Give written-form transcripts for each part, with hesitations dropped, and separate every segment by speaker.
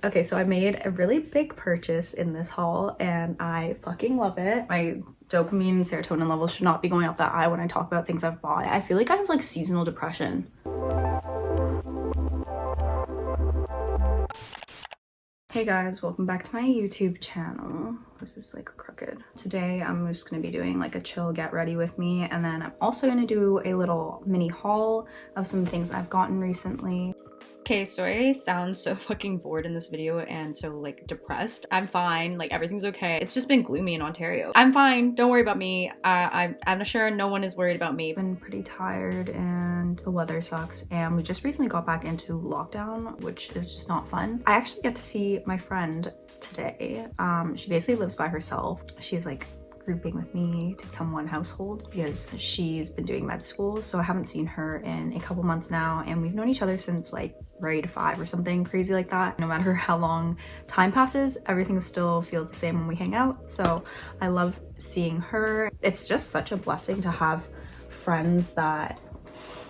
Speaker 1: Okay, so I made a really big purchase in this haul and I fucking love it. My dopamine and serotonin levels should not be going up that high when I talk about things I've bought. I feel like I have like seasonal depression. Hey guys, welcome back to my YouTube channel. This is like crooked. Today I'm just gonna be doing like a chill get ready with me, and then I'm also gonna do a little mini haul of some things I've gotten recently. Okay, so I sound so fucking bored in this video and so like depressed. I'm fine, like everything's okay. It's just been gloomy in Ontario. I'm fine, don't worry about me. I'm sure no one is worried about me. I've been pretty tired and the weather sucks, and we just recently got back into lockdown, which is just not fun. I actually get to see my friend today. She basically lives by herself. She's like grouping with me to become one household because she's been doing med school, so I haven't seen her in a couple months now, and we've known each other since like grade 5 or something crazy like that. No matter how long time passes, everything still feels the same when we hang out, so I love seeing her. It's just such a blessing to have friends that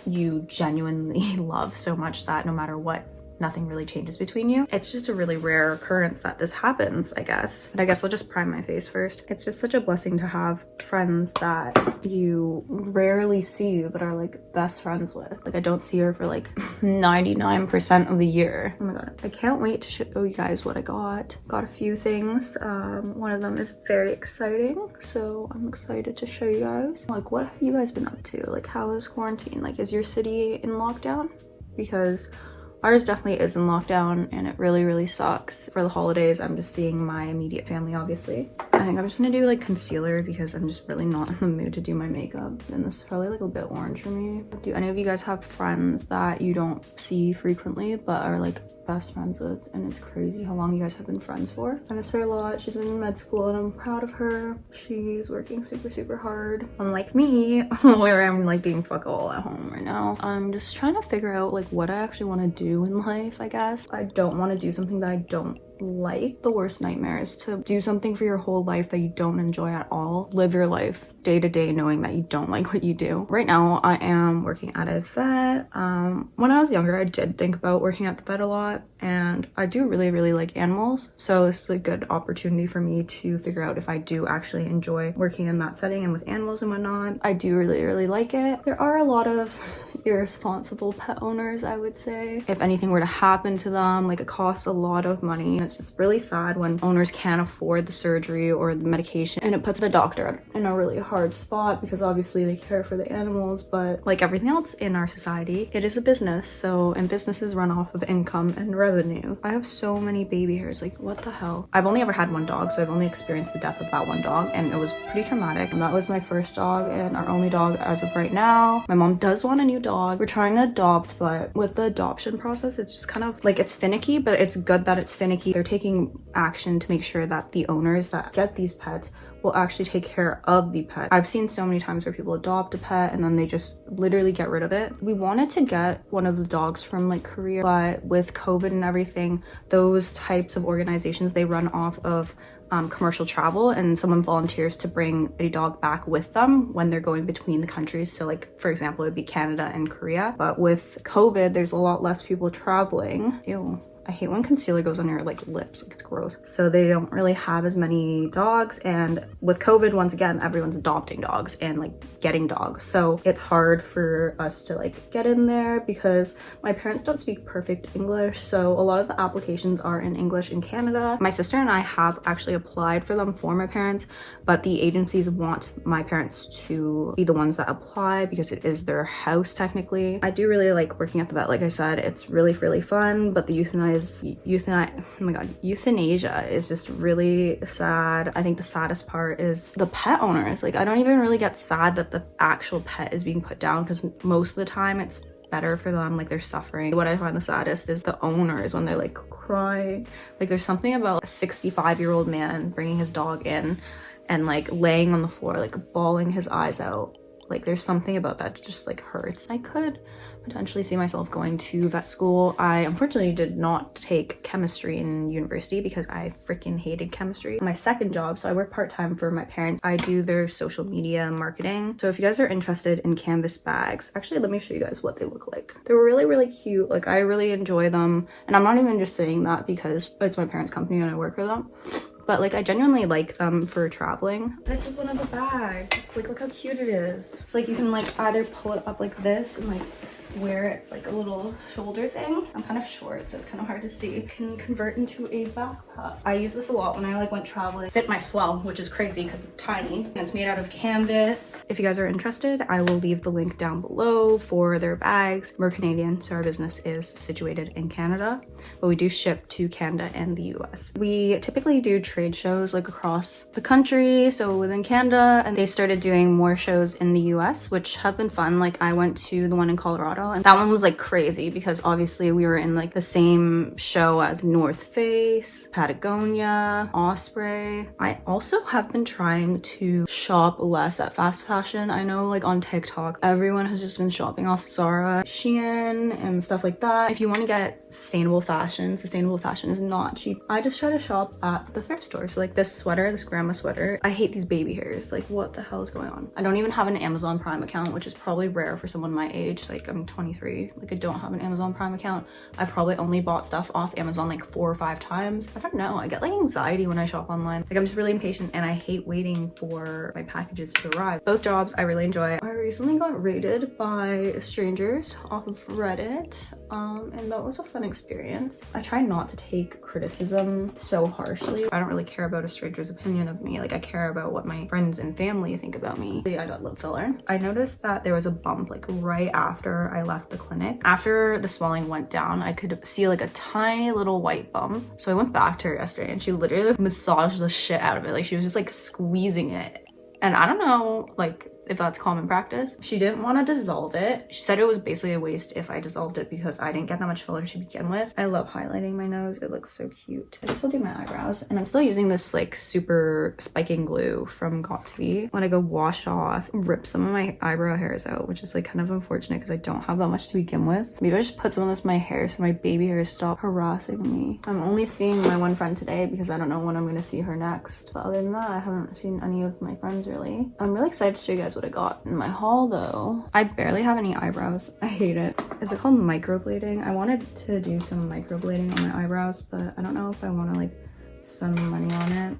Speaker 1: you genuinely love so much that no matter what, nothing really changes between you. It's just a really rare occurrence that this happens, I guess. But I guess I'll just prime my face first. It's just such a blessing to have friends that you rarely see but are like best friends with. Like I don't see her for like 99% of the year. Oh my god, I can't wait to show you guys what I got. Got a few things. One of them is very exciting, so I'm excited to show you guys. Like, what have you guys been up to? Like, how is quarantine? Like, is your city in lockdown? Because ours definitely is in lockdown and it really sucks. For the holidays, I'm just seeing my immediate family, obviously. I think I'm just gonna do like concealer because I'm just really not in the mood to do my makeup. And this is probably like a bit orange for me. Do any of you guys have friends that you don't see frequently but are like best friends with? And it's crazy how long you guys have been friends for. I miss her a lot. She's been in med school and I'm proud of her. She's working super hard. Unlike me, where I'm like doing fuck all at home right now. I'm just trying to figure out like what I actually want to do in life, I guess. I don't want to do something that I don't like. The worst nightmare is to do something for your whole life that you don't enjoy at all. Live your life day to day knowing that you don't like what you do. Right now I am working at a vet. When I was younger I did think about working at the vet a lot, and I do really like animals, so this is a good opportunity for me to figure out if I do actually enjoy working in that setting and with animals and whatnot. I do really like it. There are a lot of irresponsible pet owners, I would say. If anything were to happen to them, like it costs a lot of money. It's just really sad when owners can't afford the surgery or the medication, and it puts the doctor in a really hard spot because obviously they care for the animals, but like everything else in our society, it is a business, so, and businesses run off of income and revenue. I have so many baby hairs, like what the hell. I've only ever had one dog, so I've only experienced the death of that one dog, and it was pretty traumatic. And that was my first dog and our only dog as of right now. My mom does want a new dog. We're trying to adopt, but with the adoption process, it's just kind of like, it's finicky, but it's good that it's finicky. They're taking action to make sure that the owners that get these pets will actually take care of the pet. I've seen so many times where people adopt a pet and then they just literally get rid of it. We wanted to get one of the dogs from like Korea, but with COVID and everything, those types of organizations, they run off of commercial travel, and someone volunteers to bring a dog back with them when they're going between the countries. So like, for example, it'd be Canada and Korea, but with COVID, there's a lot less people traveling. Ew. I hate when concealer goes on your like lips, like it's gross. So they don't really have as many dogs, and with COVID, once again, everyone's adopting dogs and like getting dogs, so it's hard for us to like get in there because my parents don't speak perfect English, so a lot of the applications are in English in Canada. My sister and I have actually applied for them for my parents, but the agencies want my parents to be the ones that apply because it is their house technically. I do really like working at the vet, like I said. It's really fun, but the euthanasia is just really sad. I think the saddest part is the pet owners. Like, I don't even really get sad that the actual pet is being put down, because most of the time it's better for them, like they're suffering. What I find the saddest is the owners when they're like crying. Like, there's something about a 65-year-old man bringing his dog in and like laying on the floor, like bawling his eyes out, Like there's something about that just like hurts. I could potentially see myself going to vet school. I unfortunately did not take chemistry in university because I freaking hated chemistry. My second job, so I work part-time for my parents. I do their social media marketing. So if you guys are interested in canvas bags, actually let me show you guys what they look like. They're really, really cute. Like I really enjoy them. And I'm not even just saying that because it's my parents' company and I work for them. But like I genuinely like them for traveling. This is one of the bags. Like look how cute it is. It's like you can like either pull it up like this and like wear it like a little shoulder thing. I'm kind of short, so it's kind of hard to see. It can convert into a backpack. I use this a lot when I like went traveling. Fit my swell, which is crazy because it's tiny. And it's made out of canvas. If you guys are interested, I will leave the link down below for their bags. We're Canadian, so our business is situated in Canada, but we do ship to Canada and the US. We typically do trade shows like across the country, so within Canada, and they started doing more shows in the US, which have been fun. Like I went to the one in Colorado, and that one was like crazy because obviously we were in like the same show as North Face, Patagonia, Osprey. I also have been trying to shop less at fast fashion. I know like on TikTok, everyone has just been shopping off Zara, Shein, and stuff like that. If you want to get sustainable fashion is not cheap. I just try to shop at the thrift store. So like this sweater, this grandma sweater, I hate these baby hairs. Like what the hell is going on? I don't even have an Amazon Prime account, which is probably rare for someone my age. Like I'm 23, like I don't have an Amazon Prime account. I've probably only bought stuff off Amazon like 4 or 5 times. I don't know, I get like anxiety when I shop online. Like I'm just really impatient and I hate waiting for my packages to arrive. Both jobs I really enjoy. I recently got rated by strangers off of Reddit, and that was a fun experience. I try not to take criticism so harshly. I don't really care about a stranger's opinion of me. Like I care about what my friends and family think about me. I got lip filler. I noticed that there was a bump like right after I left the clinic. After the swelling went down, I could see like a tiny little white bump. So I went back to her yesterday and she literally massaged the shit out of it. Like she was just like squeezing it. And I don't know, like if that's common practice. She didn't want to dissolve it. She said it was basically a waste if I dissolved it because I didn't get that much filler to begin with. I love highlighting my nose. It looks so cute. I still do my eyebrows and I'm still using this like super spiking glue from GRWM. When I go wash it off, rip some of my eyebrow hairs out, which is like kind of unfortunate because I don't have that much to begin with. Maybe I just put some of this in my hair so my baby hairs stop harassing me. I'm only seeing my one friend today because I don't know when I'm gonna see her next. But other than that, I haven't seen any of my friends really. I'm really excited to show you guys what I got in my haul though. I barely have any eyebrows. I hate it. Is it called microblading? I wanted to do some microblading on my eyebrows, but I don't know if I want to like spend money on it.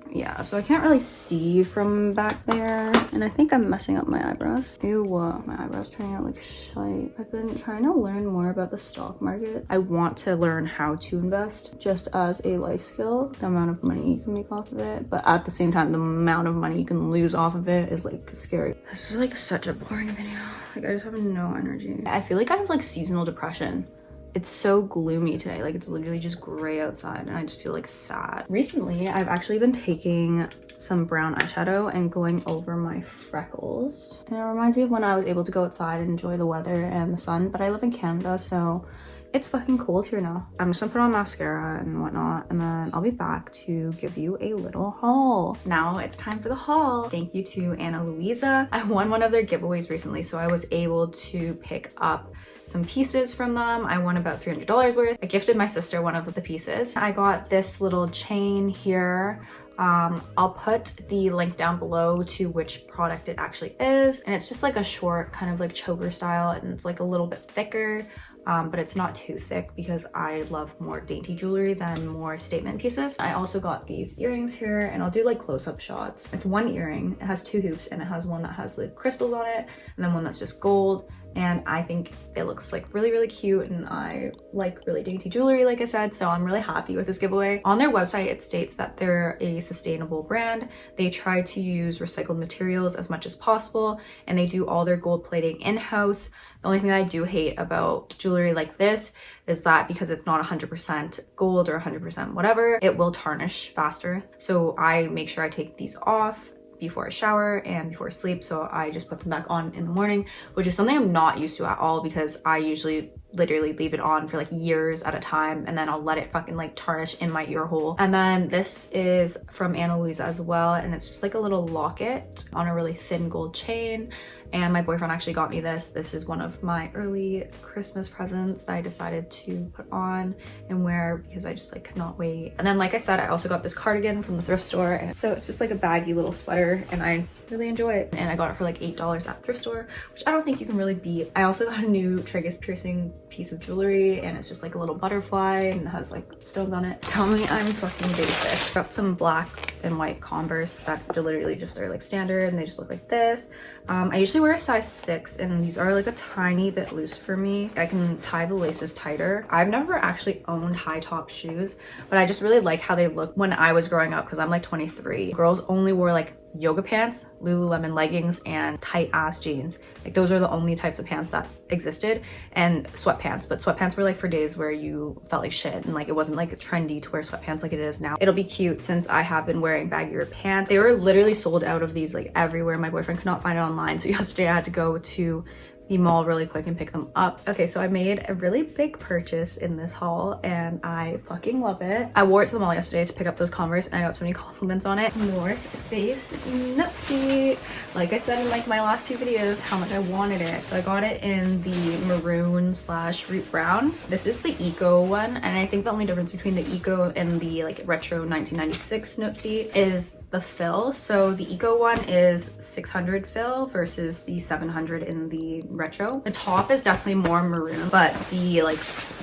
Speaker 1: Yeah, so I can't really see from back there, and I think I'm messing up my eyebrows. Ew, my eyebrows turning out like shite. I've been trying to learn more about the stock market. I want to learn how to invest just as a life skill, the amount of money you can make off of it, but at the same time the amount of money you can lose off of it is like scary. This is like such a boring video. Like I just have no energy. I feel like I have like seasonal depression. It's so gloomy today. Like it's literally just gray outside and I just feel like sad. Recently, I've actually been taking some brown eyeshadow and going over my freckles. And it reminds me of when I was able to go outside and enjoy the weather and the sun, but I live in Canada, so it's fucking cold here now. I'm just gonna put on mascara and whatnot, and then I'll be back to give you a little haul. Now it's time for the haul. Thank you to Anna Luisa. I won one of their giveaways recently, so I was able to pick up some pieces from them. I won about $300 worth. I gifted my sister one of the pieces. I got this little chain here. I'll put the link down below to which product it actually is. And it's just like a short kind of like choker style, and it's like a little bit thicker. But it's not too thick because I love more dainty jewelry than more statement pieces. I also got these earrings here, and I'll do like close-up shots. It's one earring, it has 2 hoops, and it has one that has like crystals on it, and then one that's just gold. And I think it looks like really, really cute, and I like really dainty jewelry, like I said, so I'm really happy with this giveaway. On their website, it states that they're a sustainable brand. They try to use recycled materials as much as possible, and they do all their gold plating in-house. The only thing that I do hate about jewelry like this is that because it's not 100% gold or 100% whatever, it will tarnish faster. So I make sure I take these off before I shower and before I sleep, so I just put them back on in the morning, which is something I'm not used to at all because I usually literally leave it on for like years at a time, and then I'll let it fucking like tarnish in my ear hole. And then this is from Luisa as well, and it's just like a little locket on a really thin gold chain. And my boyfriend actually got me this. This is one of my early Christmas presents that I decided to put on and wear because I just like could not wait. And then like I said, I also got this cardigan from the thrift store, and so it's just like a baggy little sweater and I really enjoy it. And I got it for like $8 at thrift store, which I don't think you can really beat. I also got a new tragus piercing piece of jewelry, and it's just like a little butterfly and it has like stones on it. Tell me I'm fucking basic. Got some black and white Converse that literally just are like standard, and they just look like this. I usually wear a size 6, and these are like a tiny bit loose for me. I can tie the laces tighter. I've never actually owned high top shoes, but I just really like how they look when I was growing up, because I'm like 23. Girls only wore like yoga pants, Lululemon leggings, and tight ass jeans. Like those are the only types of pants that existed, and sweatpants. But sweatpants were like for days where you felt like shit, and like it wasn't like trendy to wear sweatpants like it is now. It'll be cute since I have been wearing baggier pants. They were literally sold out of these like everywhere. My boyfriend could not find it online, so yesterday I had to go to the mall really quick and pick them up. Okay, so I made a really big purchase in this haul and I fucking love it. I wore it to the mall yesterday to pick up those Converse, and I got so many compliments on it. North Face Nuptse. Like I said in like my last 2 videos how much I wanted it. So I got it in the maroon / root brown. This is the eco one, and I think the only difference between the eco and the like retro 1996 Nuptse is the fill. So the eco one is 600 fill versus the 700 in the retro. The top is definitely more maroon, but the like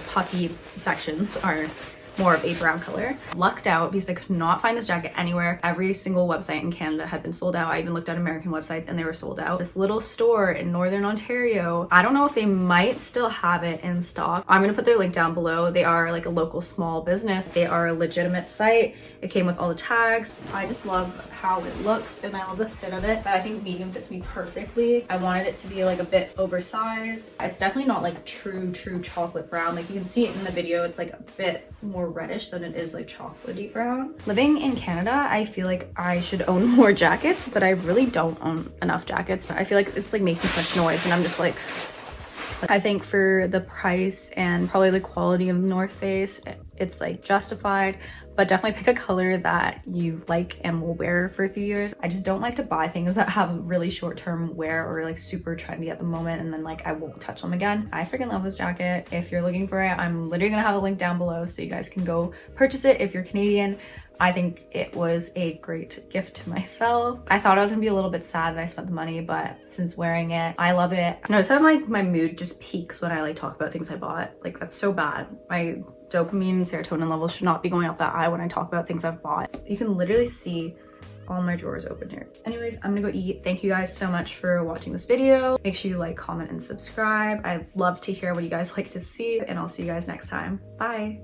Speaker 1: puffy sections are more of a brown color. Lucked out because I could not find this jacket anywhere. Every single website in Canada had been sold out. I even looked at American websites and they were sold out. This little store in Northern Ontario, I don't know if they might still have it in stock. I'm gonna put their link down below. They are like a local small business. They are a legitimate site. It came with all the tags. I just love how it looks and I love the fit of it. I think medium fits me perfectly. I wanted it to be like a bit oversized. It's definitely not like true chocolate brown. Like you can see it in the video, it's like a bit more reddish than it is like chocolatey brown. Living in Canada, I feel like I should own more jackets, but I really don't own enough jackets. But I feel like it's like making too much noise, and I'm just like, I think for the price and probably the quality of North Face, it's like justified. But definitely pick a color that you like and will wear for a few years. I just don't like to buy things that have really short-term wear or like super trendy at the moment and then like I won't touch them again. I freaking love this jacket. If you're looking for it, I'm literally gonna have a link down below so you guys can go purchase it if you're Canadian. I think it was a great gift to myself. I thought I was gonna be a little bit sad that I spent the money, but since wearing it, I love it. Notice how my mood just peaks when I like talk about things I bought. Like that's so bad. My dopamine and serotonin levels should not be going up that high when I talk about things I've bought. You can literally see all my drawers open here. Anyways, I'm gonna go eat. Thank you guys so much for watching this video. Make sure you like, comment, and subscribe. I'd love to hear what you guys like to see, and I'll see you guys next time. Bye.